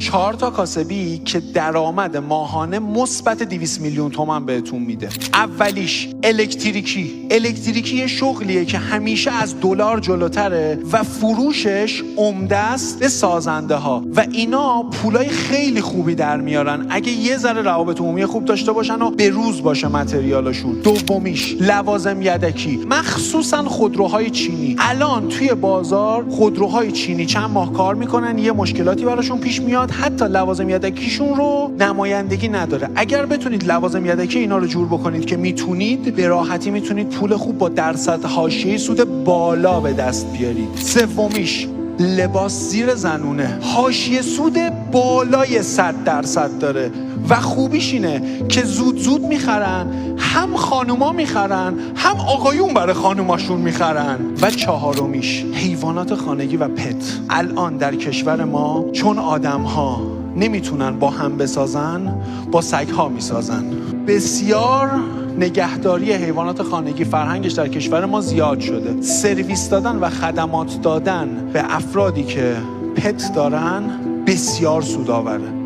4 تا کاسبی که درآمد ماهانه مثبت 200 میلیون تومان بهتون میده. اولیش الکتریکی یه شغلیه که همیشه از دلار جلوتره و فروشش عمده است به سازنده ها و اینا پولای خیلی خوبی در میارن اگه یه ذره روابط عمومی خوب داشته باشن و به روز باشه متریالشون. دومیش لوازم یدکی، مخصوصا خودروهای چینی. الان توی بازار خودروهای چینی چند ماه کار میکنن، یه مشکلاتی براشون پیش میاد، حتی لوازم یدکیشون رو نمایندگی نداره. اگر بتونید لوازم یدکی اینا رو جور بکنید که میتونید، به راحتی میتونید پول خوب با درصد حاشیه سود بالا به دست بیارید. سومیش لباس زیر زنونه، حاشیه سود بالای 100% داره و خوبیش اینه که زود میخرن، هم خانوما میخرن هم آقایون برای خانوماشون میخرن. و چهارمیش حیوانات خانگی و پت. الان در کشور ما چون آدم‌ها نمیتونن با هم بسازن، با سگ‌ها میسازن. بسیار نگهداری حیوانات خانگی فرهنگش در کشور ما زیاد شده. سرویس دادن و خدمات دادن به افرادی که پت دارن بسیار سودآوره.